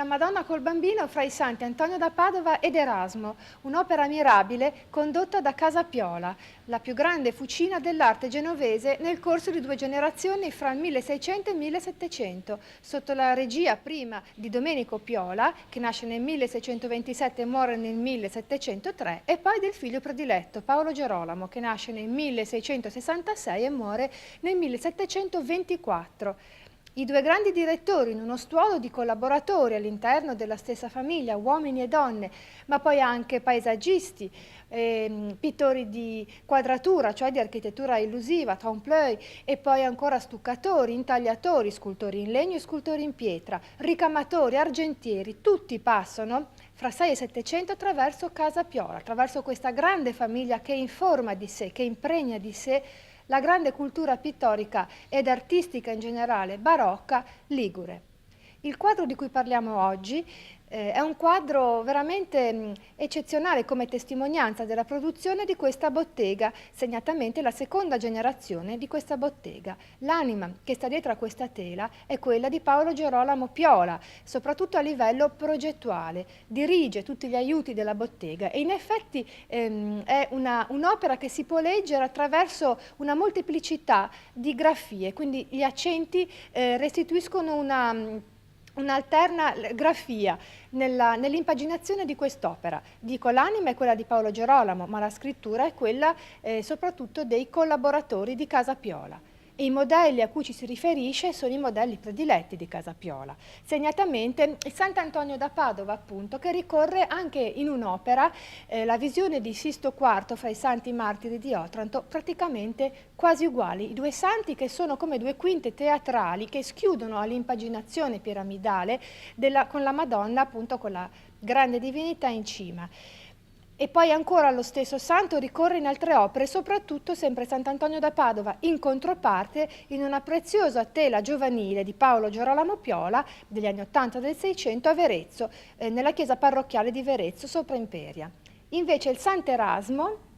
La Madonna col Bambino fra i santi Antonio da Padova ed Erasmo, un'opera mirabile condotta da Casa Piola, la più grande fucina dell'arte genovese nel corso di 2 generazioni fra il 1600 e il 1700, sotto la regia prima di Domenico Piola, che nasce nel 1627 e muore nel 1703, e poi del figlio prediletto Paolo Gerolamo, che nasce nel 1666 e muore nel 1724. I 2 grandi direttori in uno stuolo di collaboratori all'interno della stessa famiglia, uomini e donne, ma poi anche paesaggisti, pittori di quadratura, cioè di architettura illusiva, trompe-l'œil, e poi ancora stuccatori, intagliatori, scultori in legno e scultori in pietra, ricamatori, argentieri, tutti passano fra 6 e 700 attraverso Casa Piola, attraverso questa grande famiglia che informa di sé, che impregna di sé la grande cultura pittorica ed artistica in generale barocca ligure. Il quadro di cui parliamo oggi è un quadro veramente eccezionale come testimonianza della produzione di questa bottega, segnatamente la seconda generazione di questa bottega. L'anima che sta dietro a questa tela è quella di Paolo Gerolamo Piola, soprattutto a livello progettuale. Dirige tutti gli aiuti della bottega e in effetti è un'opera che si può leggere attraverso una molteplicità di grafie, quindi gli accenti restituiscono un'alterna grafia nell'impaginazione di quest'opera. Dico, l'anima è quella di Paolo Gerolamo, ma la scrittura è quella soprattutto dei collaboratori di Casa Piola. E i modelli a cui ci si riferisce sono i modelli prediletti di Casa Piola, segnatamente il Sant'Antonio da Padova, appunto, che ricorre anche in un'opera, la visione di Sisto IV fra i santi martiri di Otranto, praticamente quasi uguali. I 2 santi che sono come 2 quinte teatrali che schiudono all'impaginazione piramidale con la Madonna, appunto, con la grande divinità in cima. E poi ancora lo stesso santo ricorre in altre opere, soprattutto sempre Sant'Antonio da Padova, in controparte in una preziosa tela giovanile di Paolo Gerolamo Piola degli anni 80 del 600 a Verezzo, nella chiesa parrocchiale di Verezzo sopra Imperia. Invece il Sant'Erasmo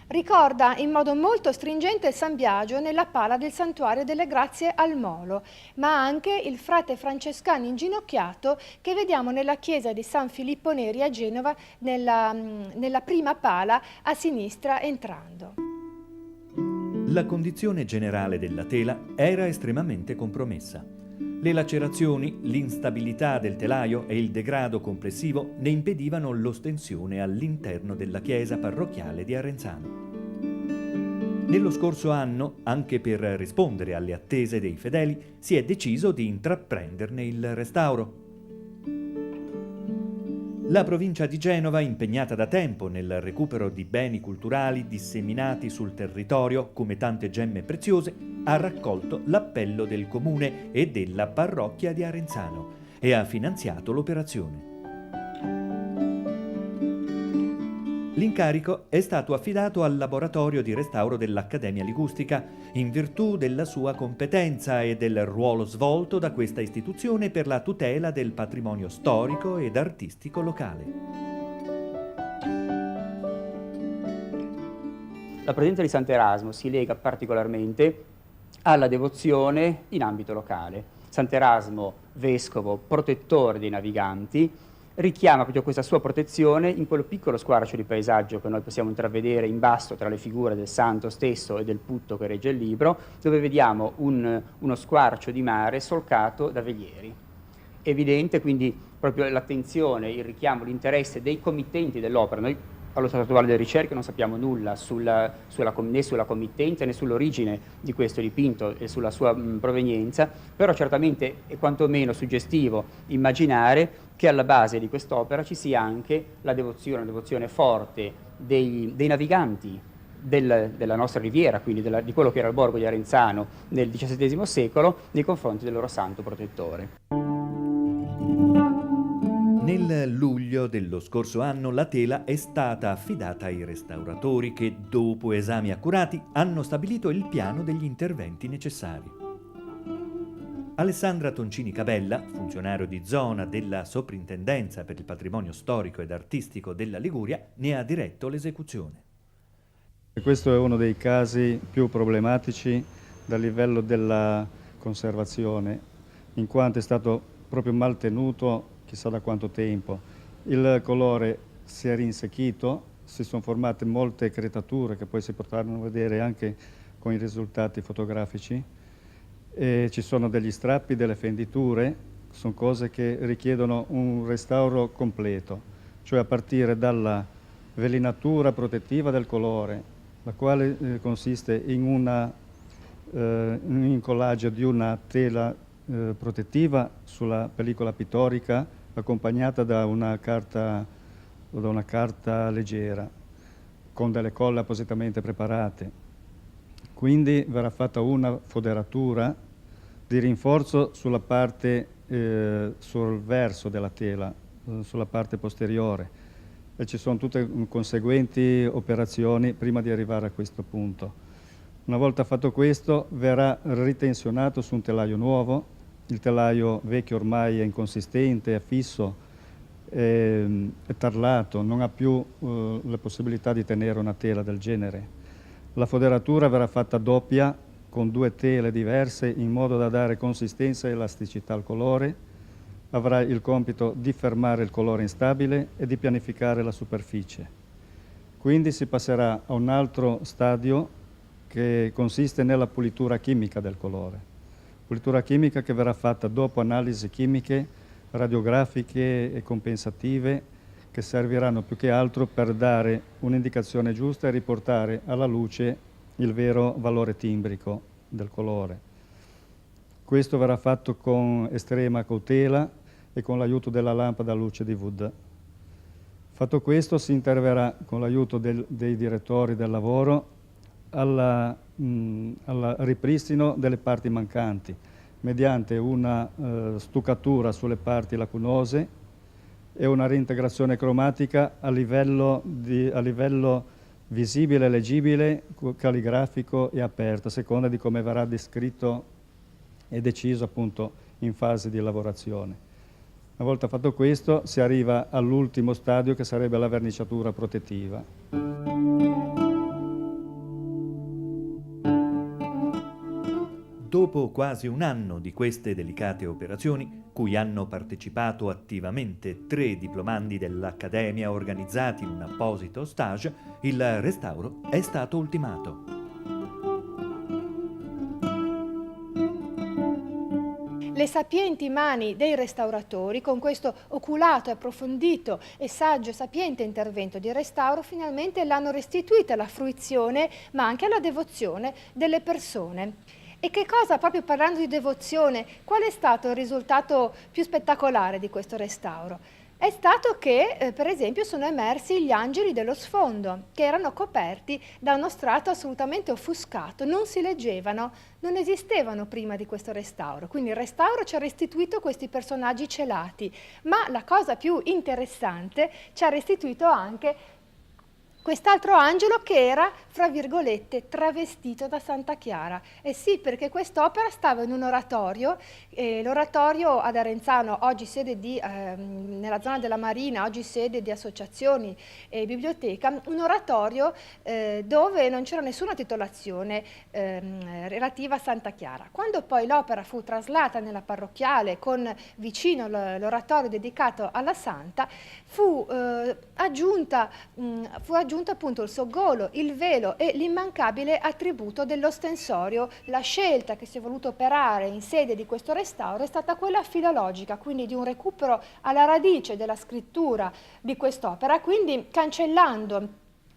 ricorda in modo molto stringente il San Biagio nella pala del Santuario delle Grazie al Molo, ma anche il frate francescano inginocchiato che vediamo nella chiesa di San Filippo Neri a Genova nella prima pala a sinistra entrando. La condizione generale della tela era estremamente compromessa. Le lacerazioni, l'instabilità del telaio e il degrado complessivo ne impedivano l'ostensione all'interno della chiesa parrocchiale di Arenzano. Nello scorso anno, anche per rispondere alle attese dei fedeli, si è deciso di intraprenderne il restauro. La provincia di Genova, impegnata da tempo nel recupero di beni culturali disseminati sul territorio come tante gemme preziose, ha raccolto l'appello del comune e della parrocchia di Arenzano e ha finanziato l'operazione. L'incarico è stato affidato al laboratorio di restauro dell'Accademia Ligustica, in virtù della sua competenza e del ruolo svolto da questa istituzione per la tutela del patrimonio storico ed artistico locale. La presenza di Sant'Erasmo si lega particolarmente alla devozione in ambito locale. Sant'Erasmo, vescovo, protettore dei naviganti, richiama proprio questa sua protezione in quello piccolo squarcio di paesaggio che noi possiamo intravedere in basso tra le figure del santo stesso e del putto che regge il libro, dove vediamo uno squarcio di mare solcato da velieri. Evidente quindi proprio l'attenzione, il richiamo, l'interesse dei committenti dell'opera. Noi allo stato attuale delle ricerche non sappiamo nulla né sulla committenza né sull'origine di questo dipinto e sulla sua provenienza, però certamente è quantomeno suggestivo immaginare che alla base di quest'opera ci sia anche la devozione, una devozione forte dei naviganti della nostra riviera, quindi di quello che era il borgo di Arenzano nel XVII secolo, nei confronti del loro santo protettore. Nel luglio dello scorso anno la tela è stata affidata ai restauratori che, dopo esami accurati, hanno stabilito il piano degli interventi necessari. Alessandra Toncini Cabella, funzionario di zona della Soprintendenza per il patrimonio storico ed artistico della Liguria, ne ha diretto l'esecuzione. Questo è uno dei casi più problematici dal livello della conservazione, in quanto è stato proprio mal tenuto, chissà da quanto tempo. Il colore si è rinsecchito, si sono formate molte cretature che poi si potranno vedere anche con i risultati fotografici. E ci sono degli strappi, delle fenditure, sono cose che richiedono un restauro completo, cioè a partire dalla velinatura protettiva del colore, la quale consiste in un incollaggio di una tela protettiva sulla pellicola pittorica accompagnata da una carta leggera con delle colle appositamente preparate. Quindi verrà fatta una foderatura di rinforzo sulla parte, sul verso della tela, sulla parte posteriore, e ci sono tutte conseguenti operazioni prima di arrivare a questo punto. Una volta fatto questo verrà ritensionato su un telaio nuovo. Il telaio vecchio ormai è inconsistente, è fisso, è tarlato, non ha più la possibilità di tenere una tela del genere. La foderatura verrà fatta doppia con 2 tele diverse in modo da dare consistenza e elasticità al colore. Avrà il compito di fermare il colore instabile e di pianificare la superficie. Quindi si passerà a un altro stadio che consiste nella pulitura chimica del colore. Pulitura chimica che verrà fatta dopo analisi chimiche, radiografiche e compensative, che serviranno più che altro per dare un'indicazione giusta e riportare alla luce il vero valore timbrico del colore. Questo verrà fatto con estrema cautela e con l'aiuto della lampada a luce di Wood. Fatto questo, si interverrà con l'aiuto dei direttori del lavoro al ripristino delle parti mancanti mediante una stuccatura sulle parti lacunose e una reintegrazione cromatica a livello visibile, leggibile, calligrafico e aperto, a seconda di come verrà descritto e deciso appunto in fase di lavorazione. Una volta fatto questo si arriva all'ultimo stadio, che sarebbe la verniciatura protettiva. Dopo quasi un anno di queste delicate operazioni, cui hanno partecipato attivamente 3 diplomandi dell'Accademia organizzati in un apposito stage, il restauro è stato ultimato. Le sapienti mani dei restauratori, con questo oculato, approfondito e saggio, sapiente intervento di restauro, finalmente l'hanno restituita alla fruizione, ma anche alla devozione delle persone. E che cosa, proprio parlando di devozione, qual è stato il risultato più spettacolare di questo restauro? È stato che, per esempio, sono emersi gli angeli dello sfondo, che erano coperti da uno strato assolutamente offuscato, non si leggevano, non esistevano prima di questo restauro. Quindi il restauro ci ha restituito questi personaggi celati, ma la cosa più interessante, ci ha restituito anche quest'altro angelo che era, fra virgolette, travestito da Santa Chiara. Eh sì, perché quest'opera stava in un oratorio, l'oratorio ad Arenzano, oggi sede nella zona della Marina, oggi sede di associazioni e biblioteca, un oratorio dove non c'era nessuna titolazione relativa a Santa Chiara. Quando poi l'opera fu traslata nella parrocchiale con vicino l'oratorio dedicato alla Santa, fu aggiunta appunto il soggolo, il velo e l'immancabile attributo dell'ostensorio. La scelta che si è voluta operare in sede di questo restauro è stata quella filologica, quindi di un recupero alla radice della scrittura di quest'opera, quindi cancellando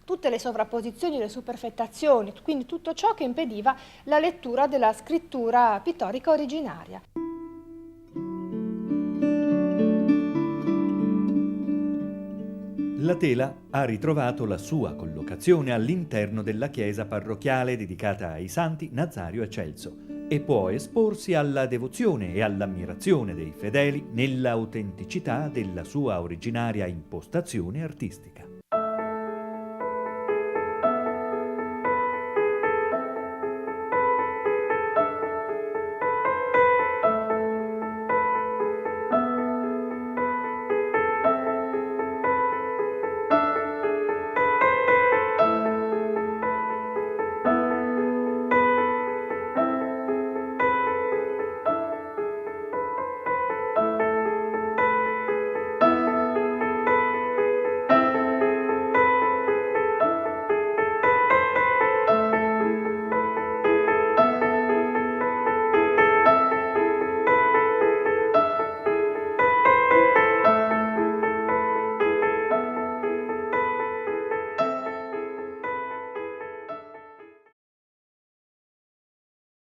tutte le sovrapposizioni, le superfettazioni, quindi tutto ciò che impediva la lettura della scrittura pittorica originaria. La tela ha ritrovato la sua collocazione all'interno della chiesa parrocchiale dedicata ai santi Nazario e Celso e può esporsi alla devozione e all'ammirazione dei fedeli nella autenticità della sua originaria impostazione artistica.